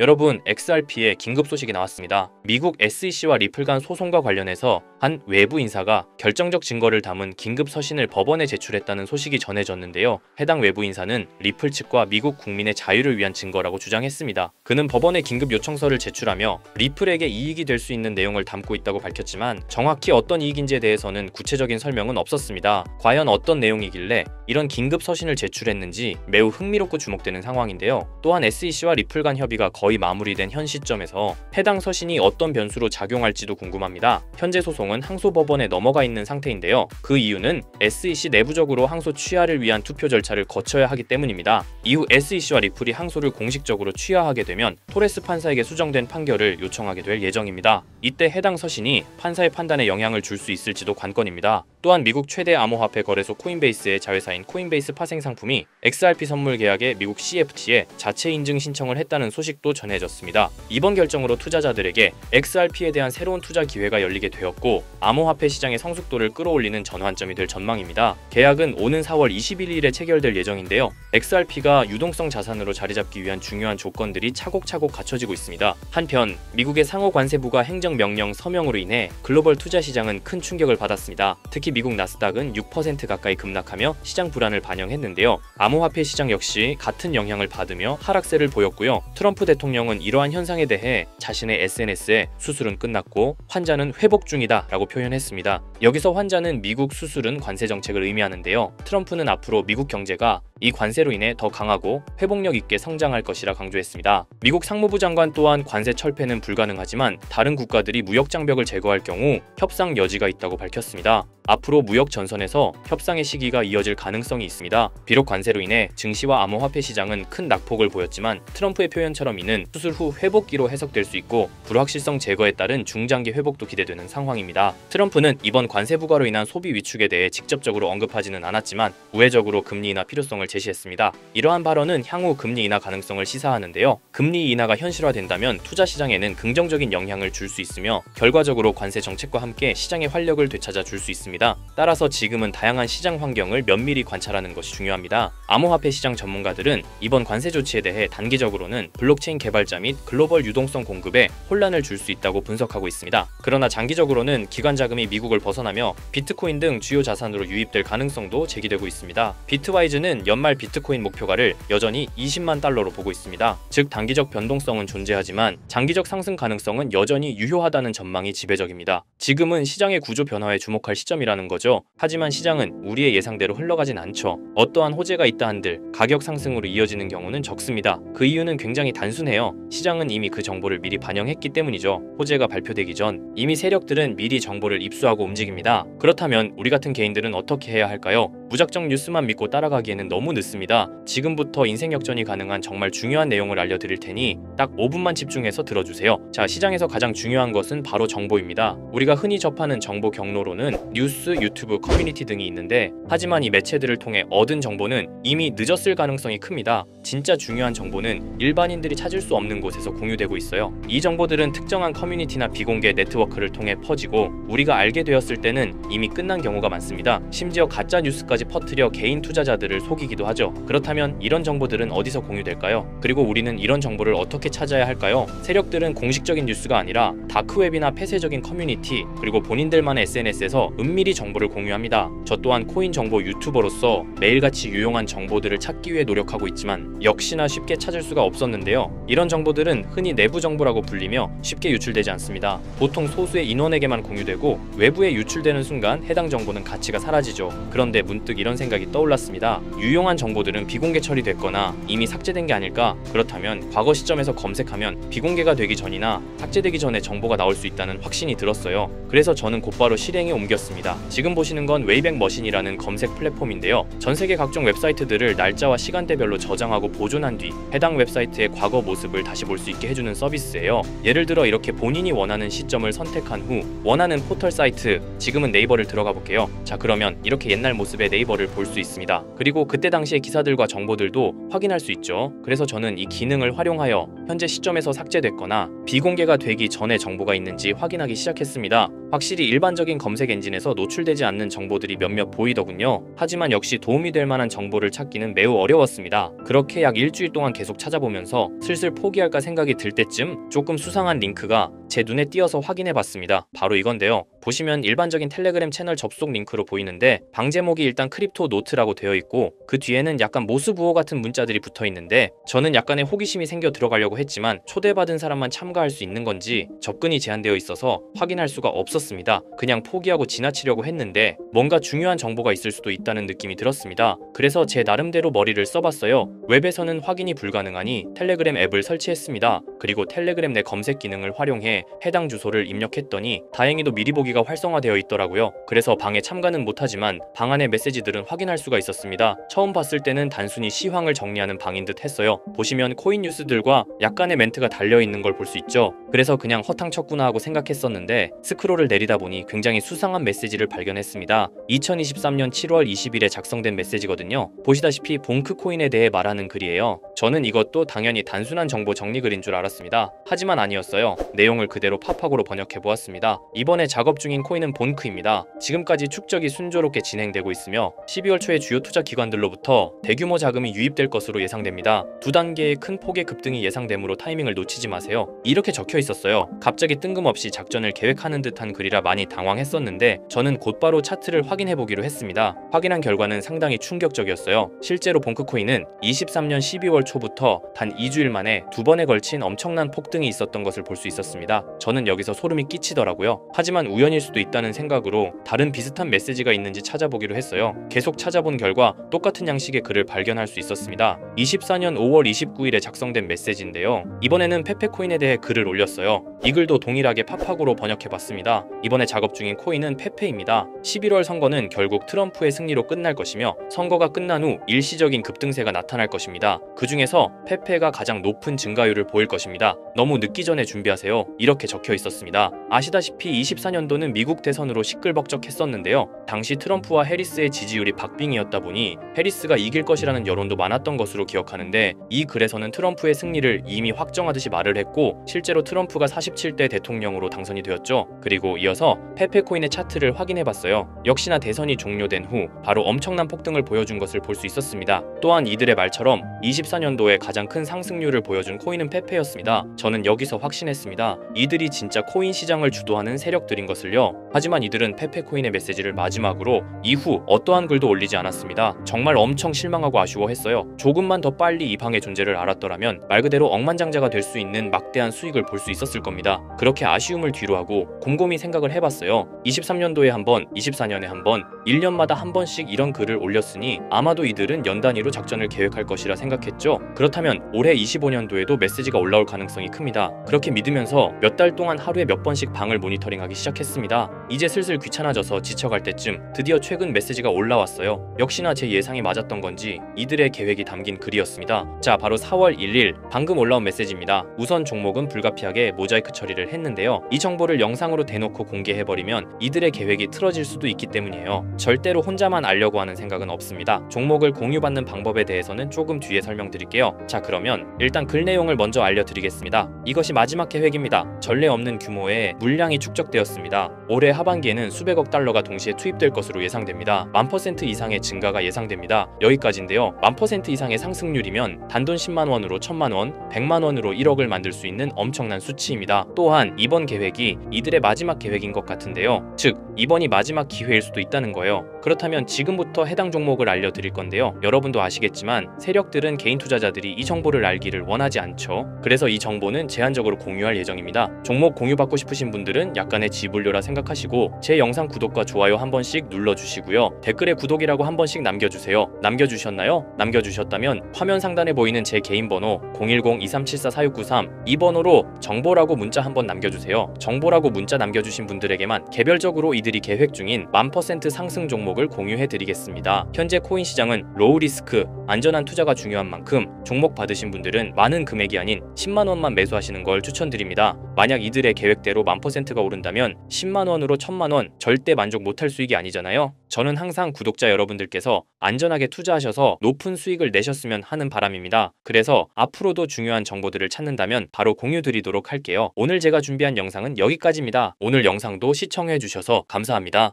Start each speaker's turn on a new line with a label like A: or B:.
A: 여러분, XRP에 긴급 소식이 나왔습니다. 미국 SEC와 리플 간 소송과 관련해서 한 외부 인사가 결정적 증거를 담은 긴급 서신을 법원에 제출했다는 소식이 전해졌는데요. 해당 외부 인사는 리플 측과 미국 국민의 자유를 위한 증거라고 주장했습니다. 그는 법원에 긴급 요청서를 제출하며 리플에게 이익이 될 수 있는 내용을 담고 있다고 밝혔지만 정확히 어떤 이익인지에 대해서는 구체적인 설명은 없었습니다. 과연 어떤 내용이길래 이런 긴급 서신을 제출했는지 매우 흥미롭고 주목되는 상황인데요. 또한 SEC와 리플 간 협의가 거의 마무리된 현 시점에서 해당 서신이 어떤 변수로 작용할지도 궁금합니다. 현재 소송은 항소법원에 넘어가 있는 상태인데요. 그 이유는 SEC 내부적으로 항소 취하를 위한 투표 절차를 거쳐야 하기 때문입니다. 이후 SEC와 리플이 항소를 공식적으로 취하하게 되면 토레스 판사에게 수정된 판결을 요청하게 될 예정입니다. 이때 해당 서신이 판사의 판단에 영향을 줄 수 있을지도 관건입니다. 또한 미국 최대 암호화폐 거래소 코인베이스의 자회사인 코인베이스 파생 상품이 XRP 선물 계약에 미국 CFTC에 자체 인증 신청을 했다는 소식도 전해졌습니다. 이번 결정으로 투자자들에게 XRP에 대한 새로운 투자 기회가 열리게 되었고 암호화폐 시장의 성숙도를 끌어올리는 전환점이 될 전망입니다. 계약은 오는 4월 21일에 체결될 예정인데요. XRP가 유동성 자산으로 자리잡기 위한 중요한 조건들이 차곡차곡 갖춰지고 있습니다. 한편 미국의 상호관세부가 행정명령 서명으로 인해 글로벌 투자 시장은 큰 충격을 받았습니다. 특히 미국 나스닥은 6% 가까이 급락하며 시장 불안을 반영했는데요. 암호화폐 시장 역시 같은 영향을 받으며 하락세를 보였고요. 트럼프 대통령은 이러한 현상에 대해 자신의 SNS에 수술은 끝났고 환자는 회복 중이다 라고 표현했습니다. 여기서 환자는 미국 수술은 관세 정책을 의미하는데요. 트럼프는 앞으로 미국 경제가 이 관세로 인해 더 강하고 회복력 있게 성장할 것이라 강조했습니다. 미국 상무부 장관 또한 관세 철폐는 불가능하지만 다른 국가들이 무역 장벽을 제거할 경우 협상 여지가 있다고 밝혔습니다. 앞으로 무역 전선에서 협상의 시기가 이어질 가능성이 있습니다. 비록 관세로 인해 증시와 암호화폐 시장은 큰 낙폭을 보였지만 트럼프의 표현처럼 이는 수술 후 회복기로 해석될 수 있고 불확실성 제거에 따른 중장기 회복도 기대되는 상황입니다. 트럼프는 이번 관세 부과로 인한 소비 위축에 대해 직접적으로 언급하지는 않았지만 우회적으로 금리 인하 필요성을 제시했습니다. 이러한 발언은 향후 금리 인하 가능성을 시사하는데요. 금리 인하가 현실화된다면 투자 시장에는 긍정적인 영향을 줄 수 있으며 결과적으로 관세 정책과 함께 시장의 활력을 되찾아 줄 수 있습니다. 따라서 지금은 다양한 시장 환경을 면밀히 관찰하는 것이 중요합니다. 암호화폐 시장 전문가들은 이번 관세 조치에 대해 단기적으로는 블록체인 개발자 및 글로벌 유동성 공급에 혼란을 줄 수 있다고 분석하고 있습니다. 그러나 장기적으로는 기관 자금이 미국을 벗어나며 비트코인 등 주요 자산으로 유입될 가능성도 제기되고 있습니다. 비트와이즈는 연말 비트코인 목표가를 여전히 20만 달러로 보고 있습니다. 즉 단기적 변동성은 존재하지만 장기적 상승 가능성은 여전히 유효하다는 전망이 지배적입니다. 지금은 시장의 구조 변화에 주목할 시점이라는 거죠. 하지만 시장은 우리의 예상대로 흘러가진 않죠. 어떠한 호재가 있다 한들 가격 상승으로 이어지는 경우는 적습니다. 그 이유는 굉장히 단순해요. 시장은 이미 그 정보를 미리 반영했기 때문이죠. 호재가 발표되기 전 이미 세력들은 미리 정보를 입수하고 움직입니다. 그렇다면 우리 같은 개인들은 어떻게 해야 할까요? 무작정 뉴스만 믿고 따라가기에는 너무 늦습니다. 지금부터 인생 역전이 가능한 정말 중요한 내용을 알려드릴 테니 딱 5분만 집중해서 들어주세요. 자, 시장에서 가장 중요한 것은 바로 정보입니다. 우리가 흔히 접하는 정보 경로로는 뉴스, 유튜브, 커뮤니티 등이 있는데 하지만 이 매체들을 통해 얻은 정보는 이미 늦었을 가능성이 큽니다. 진짜 중요한 정보는 일반인들이 찾을 수 없는 곳에서 공유되고 있어요. 이 정보들은 특정한 커뮤니티나 비공개 네트워크를 통해 퍼지고 우리가 알게 되었을 때는 이미 끝난 경우가 많습니다. 심지어 가짜 뉴스까지 퍼뜨려 개인 투자자들을 속이기도 하죠. 그렇다면 이런 정보들은 어디서 공유될까요? 그리고 우리는 이런 정보를 어떻게 찾아야 할까요? 세력들은 공식적인 뉴스가 아니라 다크웹이나 폐쇄적인 커뮤니티 그리고 본인들만의 SNS에서 은밀히 정보를 공유합니다. 저 또한 코인 정보 유튜버로서 매일같이 유용한 정보들을 찾기 위해 노력하고 있지만 역시나 쉽게 찾을 수가 없었는데요. 이런 정보들은 흔히 내부 정보라고 불리며 쉽게 유출되지 않습니다. 보통 소수의 인원에게만 공유되고 외부에 유출되는 순간 해당 정보는 가치가 사라지죠. 그런데 문득 이런 생각이 떠올랐습니다. 유용한 정보들은 비공개 처리됐거나 이미 삭제된 게 아닐까? 그렇다면 과거 시점에서 검색하면 비공개가 되기 전이나 삭제되기 전에 정보가 나올 수 있다는 확신이 들었어요. 그래서 저는 곧바로 실행에 옮겼습니다. 지금 보시는 건 웨이백 머신이라는 검색 플랫폼인데요. 전 세계 각종 웹사이트들을 날짜와 시간대별로 저장하고 보존한 뒤 해당 웹사이트의 과거 모습을 다시 볼 수 있게 해주는 서비스예요. 예를 들어 이렇게 본인이 원하는 시점을 선택한 후 원하는 포털 사이트, 지금은 네이버를 들어가 볼게요. 자, 그러면 이렇게 옛날 모습의 네이버를 볼 수 있습니다. 그리고 그때 당시의 기사들과 정보들도 확인할 수 있죠. 그래서 저는 이 기능을 활용하여 현재 시점에서 삭제됐거나 비공개가 되기 전에 정보가 있는지 확인하기 시작했습니다. 확실히 일반적인 검색 엔진에서 노출되지 않는 정보들이 몇몇 보이더군요. 하지만 역시 도움이 될 만한 정보를 찾기는 매우 어려웠습니다. 그렇게 약 일주일 동안 계속 찾아보면서 슬슬 포기할까 생각이 들 때쯤 조금 수상한 링크가 제 눈에 띄어서 확인해봤습니다. 바로 이건데요. 보시면 일반적인 텔레그램 채널 접속 링크로 보이는데 방 제목이 일단 크립토 노트라고 되어 있고 그 뒤에는 약간 모스부호 같은 문자들이 붙어 있는데 저는 약간의 호기심이 생겨 들어가려고 했지만 초대받은 사람만 참가할 수 있는 건지 접근이 제한되어 있어서 확인할 수가 없었습니다. 그냥 포기하고 지나치려고 했는데 뭔가 중요한 정보가 있을 수도 있다는 느낌이 들었습니다. 그래서 제 나름대로 머리를 써봤어요. 웹에서는 확인이 불가능하니 텔레그램 앱을 설치했습니다. 그리고 텔레그램 내 검색 기능을 활용해 해당 주소를 입력했더니 다행히도 미리 보기가 활성화되어 있더라고요. 그래서 방에 참가는 못하지만 방 안의 메시지들은 확인할 수가 있었습니다. 처음 봤을 때는 단순히 시황을 정리하는 방인 듯 했어요. 보시면 코인 뉴스들과 약간의 멘트가 달려있는 걸 볼 수 있죠. 그래서 그냥 허탕쳤구나 하고 생각했었는데 스크롤을 내리다 보니 굉장히 수상한 메시지를 발견했습니다. 2023년 7월 20일에 작성된 메시지거든요. 보시다시피 봉크 코인에 대해 말하는 글이에요. 저는 이것도 당연히 단순한 정보 정리 글인 줄 알았습니다. 하지만 아니었어요. 내용을 그대로 팝학으로 번역해보았습니다. 이번에 작업 중인 코인은 본크입니다. 지금까지 축적이 순조롭게 진행되고 있으며 12월 초에 주요 투자 기관들로부터 대규모 자금이 유입될 것으로 예상됩니다. 두 단계의 큰 폭의 급등이 예상되므로 타이밍을 놓치지 마세요. 이렇게 적혀 있었어요. 갑자기 뜬금없이 작전을 계획하는 듯한 글이라 많이 당황했었는데 저는 곧바로 차트를 확인해보기로 했습니다. 확인한 결과는 상당히 충격적이었어요. 실제로 봉크코인은 23년 12월 초부터 단 2주일 만에 두 번에 걸친 엄청난 폭등이 있었던 것을 볼 수 있었습니다. 저는 여기서 소름이 끼치더라고요. 하지만 우연일 수도 있다는 생각으로 다른 비슷한 메시지가 있는지 찾아보기로 했어요. 계속 찾아본 결과 똑같은 양식의 글을 발견할 수 있었습니다. 24년 5월 29일에 작성된 메시지인데요. 이번에는 페페코인에 대해 글을 올렸어요. 이 글도 동일하게 팝학으로 번역해봤습니다. 이번에 작업 중인 코인은 페페입니다. 11월 선거는 결국 트럼프의 승리로 끝날 것이며 선거가 끝난 후 일시적인 급등세가 나타날 것입니다. 그 중에서 페페가 가장 높은 증가율을 보일 것입니다. 너무 늦기 전에 준비하세요. 이렇게 적혀 있었습니다. 아시다시피 24년도는 미국 대선으로 시끌벅적했었는데요. 당시 트럼프와 해리스의 지지율이 박빙이었다 보니 해리스가 이길 것이라는 여론도 많았던 것으로 기억하는데 이 글에서는 트럼프의 승리를 이미 확정하듯이 말을 했고 실제로 트럼프가 47대 대통령으로 당선이 되었죠. 그리고 이어서 페페코인의 차트를 확인해봤어요. 역시나 대선이 종료된 후 바로 엄청난 폭등을 보여준 것을 볼 수 있었습니다. 또한 이들의 말처럼 24년도에 가장 큰 상승률을 보여준 코인은 페페였습니다. 저는 여기서 확신했습니다. 이들이 진짜 코인 시장을 주도하는 세력들인 것을요. 하지만 이들은 페페코인의 메시지를 마지막으로 이후 어떠한 글도 올리지 않았습니다. 정말 엄청 실망하고 아쉬워했어요. 조금만 더 빨리 이 방의 존재를 알았더라면 말 그대로 억만장자가 될 수 있는 막대한 수익을 볼 수 있었을 겁니다. 그렇게 아쉬움을 뒤로하고 곰곰이 생각을 해봤어요. 23년도에 한 번, 24년에 한 번, 1년마다 한 번씩 이런 글을 올렸으니 아마도 이들은 연 단위로 작전을 계획할 것이라 생각했죠. 그렇다면 올해 25년도에도 메시지가 올라올 가능성이 큽니다. 그렇게 믿으면서 몇 달 동안 하루에 몇 번씩 방을 모니터링하기 시작했습니다. 이제 슬슬 귀찮아져서 지쳐갈 때쯤 드디어 최근 메시지가 올라왔어요. 역시나 제 예상이 맞았던 건지 이들의 계획이 담긴 글이었습니다. 자, 바로 4월 1일 방금 올라온 메시지입니다. 우선 종목은 불가피하게 모자이크 처리를 했는데요. 이 정보를 영상으로 대놓고 공개해버리면 이들의 계획이 틀어질 수도 있기 때문이에요. 절대로 혼자만 알려고 하는 생각은 없습니다. 종목을 공유받는 방법에 대해서는 조금 뒤에 설명드릴게요. 자, 그러면 일단 글 내용을 먼저 알려드리겠습니다. 이것이 마지막 계획입니다. 전례 없는 규모의 물량이 축적되었습니다. 올해 하반기에는 수백억 달러가 동시에 투입될 것으로 예상됩니다. 1000% 이상의 증가가 예상됩니다. 여기까지인데요. 1000% 이상의 상승률이면 단돈 10만원으로 1000만원, 100만원으로 1억을 만들 수 있는 엄청난 수치입니다. 또한 이번 계획이 이들의 마지막 계획인 것 같은데요. 즉, 이번이 마지막 기회일 수도 있다는 거예요. 그렇다면 지금부터 해당 종목을 알려드릴 건데요. 여러분도 아시겠지만 세력들은 개인 투자자들이 이 정보를 알기를 원하지 않죠. 그래서 이 정보는 제한적으로 공유할 예정입니다. 종목 공유받고 싶으신 분들은 약간의 지불료라 생각하시고 제 영상 구독과 좋아요 한 번씩 눌러주시고요. 댓글에 구독이라고 한 번씩 남겨주세요. 남겨주셨나요? 남겨주셨다면 화면 상단에 보이는 제 개인 번호 010-2374-4693 이 번호로 정보라고 문자 한번 남겨주세요. 정보라고 문자 남겨주신 분들에게만 개별적으로 이들이 계획 중인 1000% 상승 종목을 공유해드리겠습니다. 현재 코인 시장은 로우 리스크, 안전한 투자가 중요한 만큼 종목 받으신 분들은 많은 금액이 아닌 10만원만 매수하시는 걸 추천드립니다. 만약 이들의 계획대로 1000%가 오른다면 10만원으로 1000만원 절대 만족 못할 수익이 아니잖아요. 저는 항상 구독자 여러분들께서 안전하게 투자하셔서 높은 수익을 내셨으면 하는 바람입니다. 그래서 앞으로도 중요한 정보들을 찾는다면 바로 공유 드리도록 할게요. 오늘 제가 준비한 영상은 여기까지입니다. 오늘 영상도 시청해 주셔서 감사합니다.